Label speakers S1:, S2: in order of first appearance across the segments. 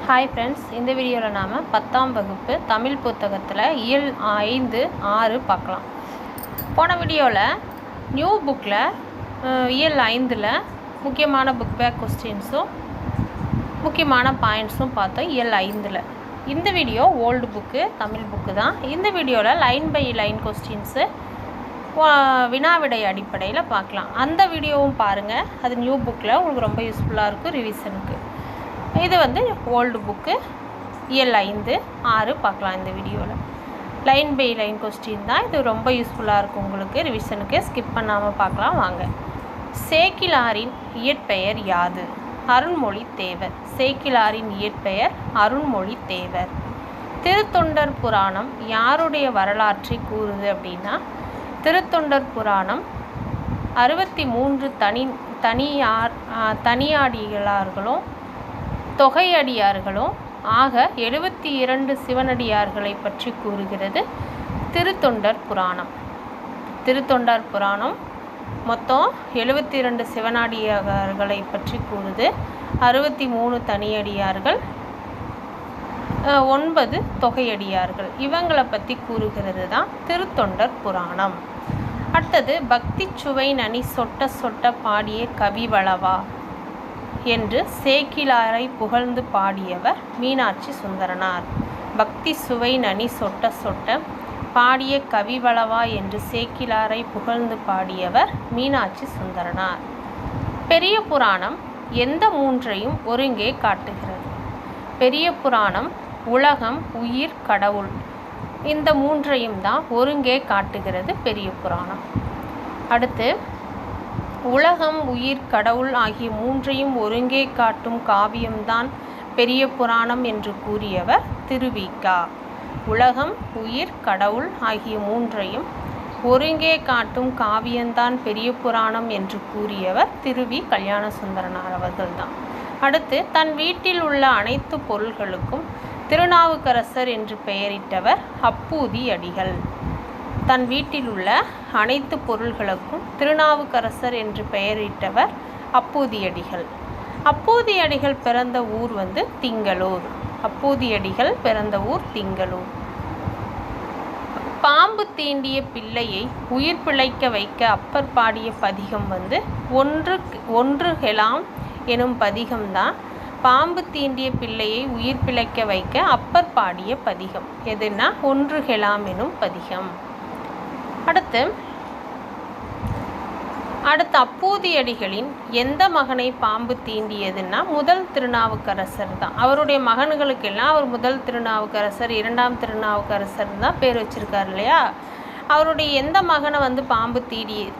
S1: Hi friends, இந்த வீடியோவில் நாம் 10ஆம் வகுப்பு தமிழ் புத்தகத்தில் இயல் 5 6 பார்க்கலாம். போன வீடியோவில் நியூ புக்கில் இயல் 5ல் முக்கியமான புக் பேக் கொஸ்டின்ஸும் முக்கியமான பாயிண்ட்ஸும் பார்த்தோம் இயல் 5ல். இந்த video old book Tamil book தான். இந்த வீடியோவில் லைன் பை லைன் கொஸ்டின்ஸு வினாவிடை அடிப்படையில் பார்க்கலாம். அந்த வீடியோவும் பாருங்கள், அது நியூ புக்கில் உங்களுக்கு ரொம்ப யூஸ்ஃபுல்லாக இருக்கும் ரிவிஷனுக்கு. இது ஓல்டு புக்கு இயல் 5 6 பார்க்கலாம். இந்த வீடியோவில் லைன் பை லைன் கொஸ்டின் தான். இது ரொம்ப யூஸ்ஃபுல்லாக இருக்கும் உங்களுக்கு ரிவிஷனுக்கு. ஸ்கிப் பண்ணாமல் பார்க்கலாம் வாங்க. சேக்கிழாரின் இயற்பெயர் யாது? அருண்மொழி தேவர். சேக்கிழாரின் இயற்பெயர் அருண்மொழி தேவர். திருத்தொண்டர் புராணம் யாருடைய வரலாற்றை கூறுது அப்படின்னா, திருத்தொண்டர் புராணம் 63 தனியாடிகளார்களும் தொகையடியார்களும் ஆக 72 சிவனடியார்களை பற்றி கூறுகிறது திருத்தொண்டர் புராணம். திருத்தொண்டர் புராணம் மொத்தம் 72 சிவனடியார்களை பற்றி கூறுது. 63 தனியடியார்கள், 9 தொகையடியார்கள், இவங்களை பற்றி கூறுகிறது தான் திருத்தொண்டர் புராணம். அடுத்தது, பக்தி சுவை நனி சொட்ட சொட்ட பாடிய கவிவளவா என்று சேக்கிழாரை புகழ்ந்து பாடியவர் மீனாட்சி சுந்தரனார். பக்தி சுவை நனி சொட்ட சொட்ட பாடிய கவிவளவா என்று சேக்கிழாரை புகழ்ந்து பாடியவர் மீனாட்சி சுந்தரனார். பெரிய புராணம் எந்த மூன்றையும் ஒருங்கே காட்டுகிறது? பெரிய புராணம் உலகம், உயிர், கடவுள், இந்த மூன்றையும் தான் ஒருங்கே காட்டுகிறது பெரிய புராணம். அடுத்து, உலகம், உயிர், கடவுள் ஆகிய மூன்றையும் ஒருங்கே காட்டும் காவியம்தான் பெரிய புராணம் என்று கூறியவர் திருவிக்கா. உலகம், உயிர், கடவுள் ஆகிய மூன்றையும் ஒருங்கே காட்டும் காவியம்தான் பெரிய புராணம் என்று கூறியவர் திருவி கல்யாண சுந்தரனார் அவர்கள்தான். அடுத்து, தன் வீட்டில் உள்ள அனைத்து பொருள்களுக்கும் திருநாவுக்கரசர் என்று பெயரிட்டவர் அப்பூதி அடிகள். தன் வீட்டில் உள்ள அனைத்து பொருள்களுக்கும் திருநாவுக்கரசர் என்று பெயரிட்டவர் அப்பூதியடிகள். அப்பூதியடிகள் பிறந்த ஊர் திங்களூர். அப்பூதியடிகள் பிறந்த ஊர் திங்களூர். பாம்பு தீண்டிய பிள்ளையை உயிர் பிழைக்க வைக்க அப்பர் பாடிய பதிகம் ஒன்று கெலாம் எனும் பதிகம்தான் பாம்பு தீண்டிய பிள்ளையை உயிர் பிழைக்க வைக்க அப்பர் பாடிய பதிகம். எதுனா ஒன்று கெலாம் எனும் பதிகம். அடுத்து அப்பூதியடிகளின் எந்த மகனை பாம்பு தீண்டியதுன்னா முதல் திருநாவுக்கரசர் தான். அவருடைய மகன்களுக்கெல்லாம் அவர் முதல் திருநாவுக்கரசர், 2ஆம் திருநாவுக்கரசர் தான் பேர் வச்சிருக்காரு இல்லையா? அவருடைய எந்த மகனை பாம்பு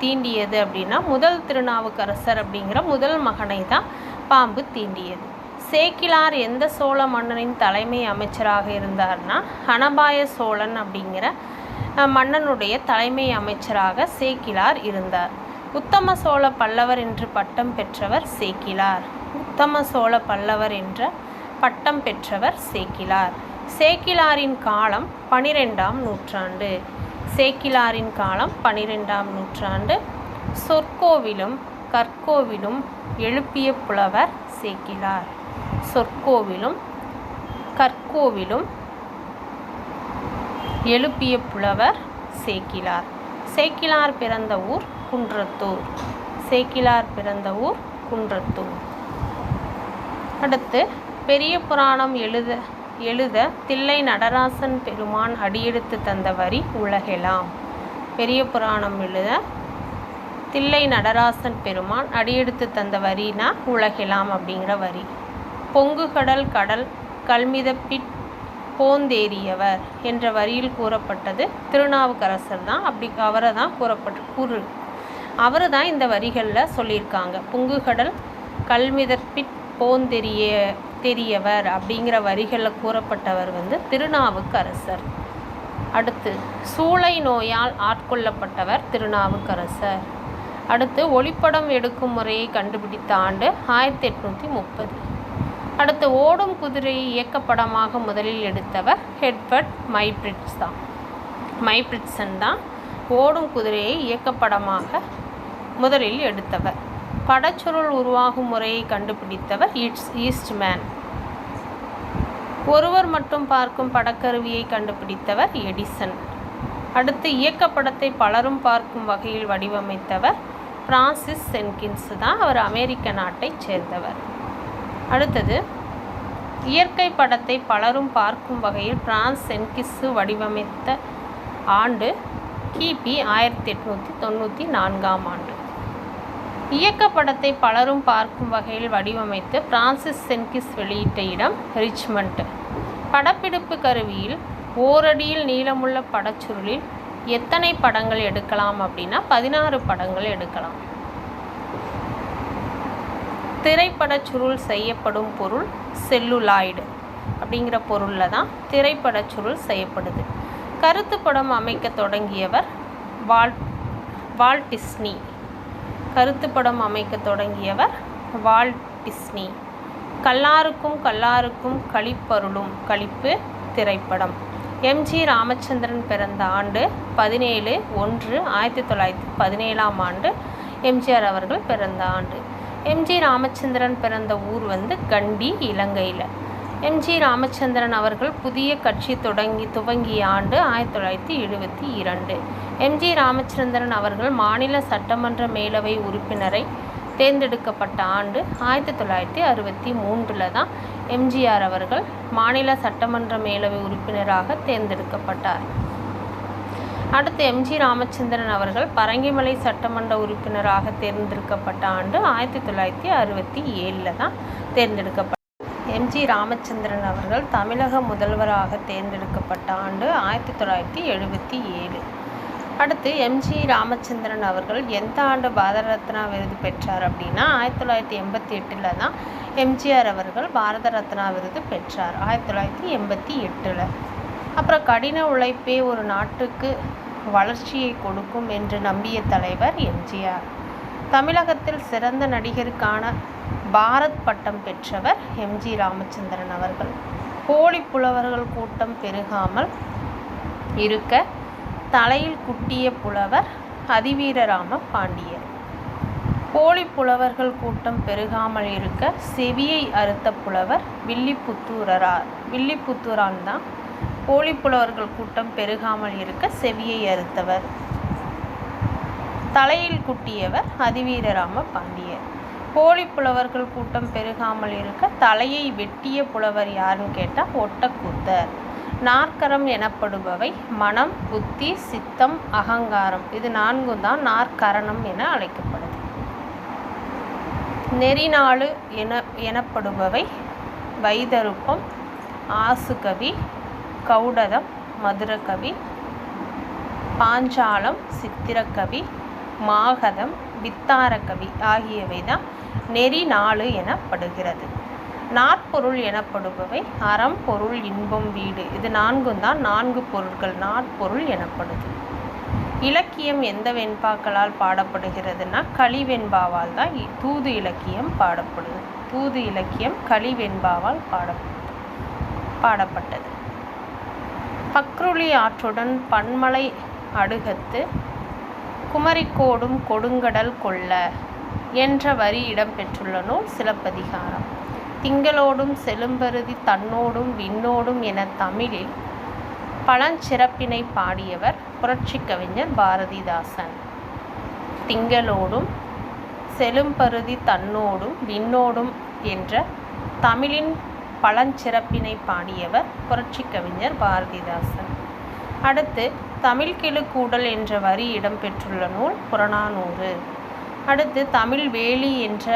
S1: தீண்டியது அப்படின்னா முதல் திருநாவுக்கரசர் அப்படிங்கிற முதல் மகனை தான் பாம்பு தீண்டியது. சேக்கிழார் எந்த சோழ மன்னனின் தலைமை அமைச்சராக இருந்தார்னா அனபாய சோழன் அப்படிங்கிற மன்னனுடைய தலைமை அமைச்சராக சேக்கிழார் இருந்தார். உத்தம சோழ பல்லவர் என்று பட்டம் பெற்றவர் சேக்கிழார். உத்தம சோழ பல்லவர் என்ற பட்டம் பெற்றவர் சேக்கிழார். சேக்கிழாரின் காலம் 12ஆம் நூற்றாண்டு. சேக்கிழாரின் காலம் 12ஆம் நூற்றாண்டு. சொற்கோவிலும் கற்கோவிலும் எழுப்பிய புலவர் சேக்கிழார். சொற்கோவிலும் கற்கோவிலும் எழுப்பிய புலவர் சேக்கிழார். சேக்கிழார் பிறந்த ஊர் குன்றத்தூர். சேக்கிழார் பிறந்த ஊர் குன்றத்தூர். அடுத்து, பெரிய புராணம் எழுத தில்லை நடராசன் பெருமான் அடியெடுத்து தந்த வரி உலகெலாம். பெரிய புராணம் எழுத தில்லை நடராசன் பெருமான் அடியெடுத்து தந்த வரினா உலகெலாம் அப்படிங்கிற வரி. பொங்குகடல் கடல் கல்மிதப்பிற் போந்தேறியவர் என்ற வரியில் கூறப்பட்டது திருநாவுக்கரசர் தான். அவரை தான் அவர் தான் இந்த வரிகளில் சொல்லியிருக்காங்க. பொங்குகடல் கல்மிதப்பிற் போந்தெரியவர் அப்படிங்கிற வரிகளில் கூறப்பட்டவர் திருநாவுக்கரசர். அடுத்து, சூளை நோயால் ஆட்கொள்ளப்பட்டவர் திருநாவுக்கரசர். அடுத்து, ஒளிப்படம் எடுக்கும் முறையை கண்டுபிடித்த ஆண்டு 1830. அடுத்து, ஓடும் குதிரையை இயக்கப்படமாக முதலில் எடுத்தவர் எட்வர்ட் மைப்ரிட்சன் தான் ஓடும் குதிரையை இயக்கப்படமாக முதலில் எடுத்தவர். படச்சுருள் உருவாகும் முறையை கண்டுபிடித்தவர் ஈஸ்ட்மேன். ஒருவர் மட்டும் பார்க்கும் படக்கருவியை கண்டுபிடித்தவர் எடிசன். அடுத்து இயக்கப்படத்தை பலரும் பார்க்கும் வகையில் வடிவமைத்தவர் பிரான்சிஸ் சென்கின்ஸ் தான். அவர் அமெரிக்க நாட்டைச் சேர்ந்தவர். அடுத்தது இயற்கை படத்தை பலரும் பார்க்கும் வகையில் பிரான்ஸ் சென்கின்ஸ் வடிவமைத்த ஆண்டு கிபி 1894 ஆண்டு. இயக்கப்படத்தை பலரும் பார்க்கும் வகையில் வடிவமைத்து பிரான்சிஸ் சென்கின்ஸ் வெளியிட்ட இடம் ரிச்மண்ட். படப்பிடிப்பு கருவியில் ஓரடியில் நீளமுள்ள படச்சுருளில் எத்தனை படங்கள் எடுக்கலாம் அப்படின்னா 16 படங்கள் எடுக்கலாம். திரைப்பட சுருள் செய்யப்படும் பொருள் செல்லுலாய்டு அப்படிங்கிற பொருளில் தான் திரைப்பட சுருள் செய்யப்படுது. கருத்து படம் அமைக்க தொடங்கியவர் வால்ட் டிஸ்னி. கருத்து படம் அமைக்க தொடங்கியவர் வால்ட் டிஸ்னி. கல்லாருக்கும் கல்லாருக்கும் களிப்பருளும் களிப்பு திரைப்படம். எம்ஜி ராமச்சந்திரன் பிறந்த ஆண்டு 17/1/1917 ஆண்டு எம்ஜிஆர் அவர்கள் பிறந்த ஆண்டு. எம்ஜி ராமச்சந்திரன் பிறந்த ஊர் கண்டி, இலங்கையில். எம்ஜி ராமச்சந்திரன் அவர்கள் புதிய கட்சி துவங்கிய ஆண்டு 1972. எம்ஜி ராமச்சந்திரன் அவர்கள் மாநில சட்டமன்ற மேலவை உறுப்பினரை தேர்ந்தெடுக்கப்பட்ட ஆண்டு 1963 தான் எம்ஜிஆர் அவர்கள் மாநில சட்டமன்ற மேலவை உறுப்பினராக தேர்ந்தெடுக்கப்பட்டார். அடுத்து எம்ஜி ராமச்சந்திரன் அவர்கள் பரங்கிமலை சட்டமன்ற உறுப்பினராக தேர்ந்தெடுக்கப்பட்ட ஆண்டு 1967 தான் தேர்ந்தெடுக்கப்பட்டார். எம்ஜி ராமச்சந்திரன் அவர்கள் தமிழக முதல்வராக தேர்ந்தெடுக்கப்பட்ட ஆண்டு 1977. அடுத்து எம்ஜி ராமச்சந்திரன் அவர்கள் எந்த ஆண்டு பாரத ரத்னா விருது பெற்றார் அப்படின்னா 1988 தான் எம்ஜிஆர் அவர்கள் பாரத ரத்னா விருது பெற்றார் 1988. அப்புறம் கடின உழைப்பே ஒரு நாட்டுக்கு வளர்ச்சியை கொடுக்கும் என்று நம்பிய தலைவர் எம்ஜிஆர். தமிழகத்தில் சிறந்த நடிகருக்கான பாரத் பட்டம் பெற்றவர் எம்ஜி ராமச்சந்திரன் அவர்கள். போலி புலவர்கள் கூட்டம் பெருகாமல் இருக்க தலையில் குட்டிய புலவர் அதிவீரராம பாண்டியர். போலி புலவர்கள் கூட்டம் பெருகாமல் இருக்க செவியை அறுத்த புலவர் வில்லிபுத்தூரான் தான். போலி புலவர்கள் கூட்டம் பெருகாமல் இருக்க செவியை அறுத்தவர். தலையில் குட்டியவர் அதிவீரராம பாண்டியர். போலி புலவர்கள் கூட்டம் பெருகாமல் இருக்க தலையை வெட்டிய புலவர் யாருன்னு கேட்டால் ஒட்டக்கூத்தர். நாற்கரம் எனப்படுபவை மனம், புத்தி, சித்தம், அகங்காரம். இது 4 தான் நாற்கரணம் என அழைக்கப்படுது. நெறிநாளு எனப்படுபவை வைதருப்பம், ஆசுகவி, கௌடதம், மதுரகவி, பாஞ்சாலம், சித்திரக்கவி, மாகதம், வித்தாரக்கவி ஆகியவை தான் நெறி 4 எனப்படுகிறது. நாற்பொருள் எனப்படுபவை அறம், பொருள், இன்பம், வீடு. இது 4 தான் 4 பொருட்கள் நாற்பொருள் எனப்படுது. இலக்கியம் எந்த வெண்பாக்களால் பாடப்படுகிறதுனா களிவெண்பாவால் தான் தூது இலக்கியம் பாடப்படுது. தூது இலக்கியம் களிவெண்பாவால் பாடப்பட்டது. பக்ருளி ஆற்றுடன் பன்மலை அடுகத்து குமரிக்கோடும் கொடுங்கடல் கொள்ள என்ற வரி இடம்பெற்றுள்ள நூல் சிலப்பதிகாரம். திங்களோடும் செலும்பருதி தன்னோடும் விண்ணோடும் என தமிழில் பழஞ்சிறப்பினை பாடியவர் புரட்சி கவிஞர் பாரதிதாசன். திங்களோடும் செலும்பருதி தன்னோடும் விண்ணோடும் என்ற தமிழின் பழஞ்சிறப்பினை பாடியவர் புரட்சி கவிஞர் பாரதிதாசன். அடுத்து தமிழ் கெழு கூடல் என்ற வரி இடம்பெற்றுள்ள நூல் புறநானூறு. அடுத்து தமிழ் வேலி என்ற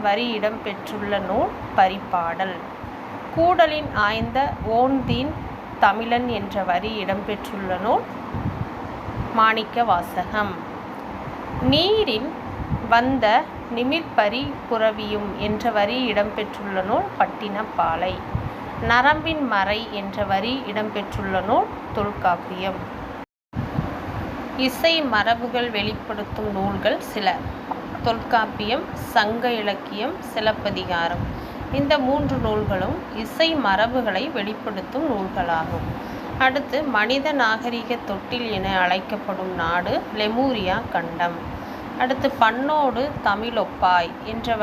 S1: வரி இடம்பெற்றுள்ள நூல் பரிபாடல். கூடலின் ஆய்ந்த ஓன்தீன் தமிழன் என்ற வரி இடம்பெற்றுள்ள நூல் மாணிக்க வாசகம். நீரின் வந்த நிமிர்பரி புரவியும் என்ற வரி இடம்பெற்றுள்ள நூல் பட்டினப்பாலை. நரம்பின் மறை என்ற வரி இடம்பெற்றுள்ள நூல் தொல்காப்பியம். இசை மரபுகள் வெளிப்படுத்தும் நூல்கள் சில: தொல்காப்பியம், சங்க இலக்கியம், சிலப்பதிகாரம். இந்த 3 நூல்களும் இசை மரபுகளை வெளிப்படுத்தும் நூல்களாகும். அடுத்து மனித நாகரிக தொட்டில் என அழைக்கப்படும் நாடு லெமூரியா கண்டம். அடுத்து பண்ணோடு தமிழொப்பாய் என்ற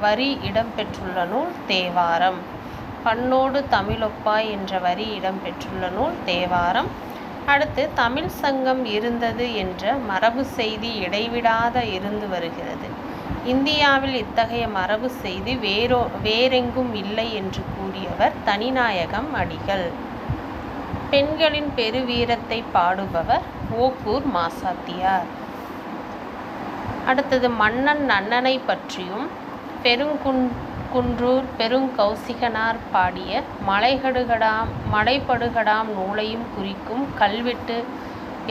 S1: வரி இடம்பெற்றுள்ள நூல் தேவாரம். பண்ணோடு தமிழொப்பாய் என்ற வரி இடம்பெற்றுள்ள நூல் தேவாரம். அடுத்து தமிழ் சங்கம் இருந்தது என்ற மரபு செய்தி இடைவிடாத இருந்து வருகிறது. இந்தியாவில் இத்தகைய மரபு செய்தி வேறெங்கும் இல்லை என்று கூறியவர் தனிநாயகம் அடிகள். பெண்களின் பெருவீரத்தை பாடுபவர் ஓக்கூர் மாசாத்தியார். அடுத்தது மன்னன் நன்னனை பற்றியும் பெருங்குன்றூர் பெருங்கௌசிகனார் பாடிய மலைப்படுகடாம் நூலையும் குறிக்கும் கல்வெட்டு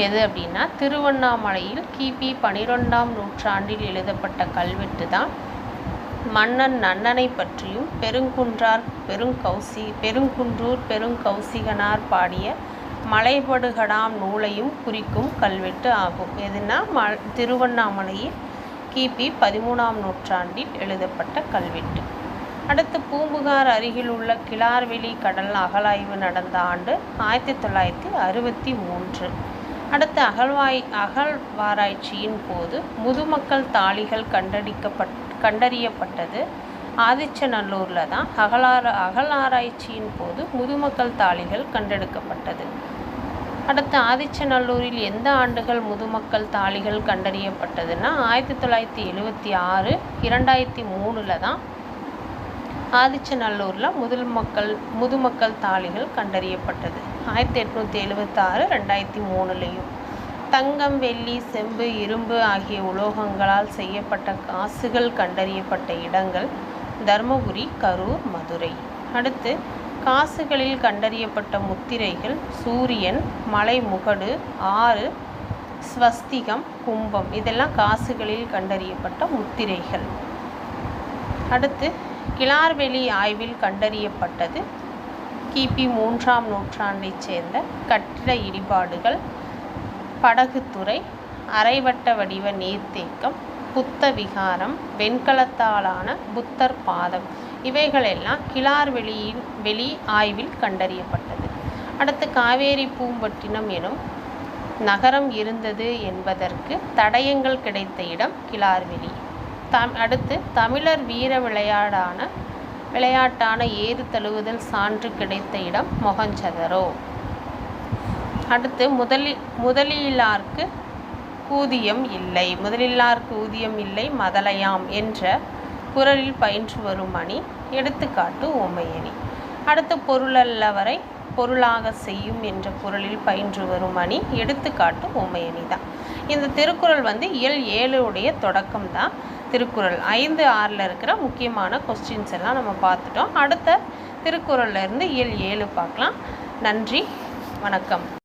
S1: எது அப்படின்னா திருவண்ணாமலையில் கிபி 12ஆம் நூற்றாண்டில் எழுதப்பட்ட கல்வெட்டு தான். மன்னன் நன்னனை பற்றியும் பெருங்குன்றூர் பெருங்கௌசிகனார் பாடிய மலைப்படுகடாம் நூலையும் குறிக்கும் கல்வெட்டு ஆகும். எதுனா திருவண்ணாமலையில் கிபி 13ஆம் நூற்றாண்டில் எழுதப்பட்ட கல்வெட்டு. அடுத்து பூம்புகார் அருகில் உள்ள கிளார்வெளி கடல் அகழாய்வு நடந்த ஆண்டு 1963. அடுத்து அகழ்வாராய்ச்சியின் போது முதுமக்கள் தாழிகள் கண்டறியப்பட்டது ஆதிச்சநல்லூரில் தான். அகழாராய்ச்சியின் போது முதுமக்கள் தாழிகள் கண்டெடுக்கப்பட்டது. அடுத்து ஆதிச்சநல்லூரில் எந்த ஆண்டுகள் முதுமக்கள் தாழிகள் கண்டறியப்பட்டதுன்னா 1976, 2003 தான் ஆதிச்சநல்லூரில் முதுமக்கள் தாழிகள் கண்டறியப்பட்டது. 1876, 2003. தங்கம், வெள்ளி, செம்பு, இரும்பு ஆகிய உலோகங்களால் செய்யப்பட்ட காசுகள் கண்டறியப்பட்ட இடங்கள் தர்மபுரி, கரூர், மதுரை. அடுத்து காசுகளில் கண்டறியப்பட்ட முத்திரைகள் சூரியன், மலைமுகடு, 6, ஸ்வஸ்திகம், கும்பம். இதெல்லாம் காசுகளில் கண்டறியப்பட்ட முத்திரைகள். அடுத்து கிளார்வெளி ஆய்வில் கண்டறியப்பட்டது கிபி 3ஆம் நூற்றாண்டைச் சேர்ந்த கட்டிட இடிபாடுகள், படகுத்துறை, அரைவட்ட வடிவ நீர்த்தேக்கம், புத்த விகாரம், வெண்கலத்தாலான புத்தர் பாதம். இவைகளெல்லாம் கிளார்வெளி ஆய்வில் கண்டறியப்பட்டது. அடுத்து காவேரி பூம்பட்டினம் எனும் நகரம் இருந்தது என்பதற்கு தடயங்கள் கிடைத்த இடம் கிளார்வெளி. அடுத்து தமிழர் வீர விளையாட்டான ஏறு தழுவுதல் சான்று கிடைத்த இடம் மொஹஞ்சதரோ. அடுத்து முதலிலார்க்கு ஊதியம் இல்லை மதலையாம் என்ற குறளில் பயின்று வரும் அணி எடுத்துக்காட்டு உமையணி. அடுத்து பொருளல்லவரை பொருளாக செய்யும் என்ற குறளில் பயின்று வரும் அணி எடுத்துக்காட்டு உமையணி தான். இந்த திருக்குறள் இயல் 7 உடைய தொடக்கம் தான் திருக்குறள். 5, 6 இருக்கிற முக்கியமான கொஸ்டின்ஸ் எல்லாம் நம்ம பார்த்துட்டோம். அடுத்த திருக்குறள்ல இருந்து இயல் 7 பார்க்கலாம். நன்றி, வணக்கம்.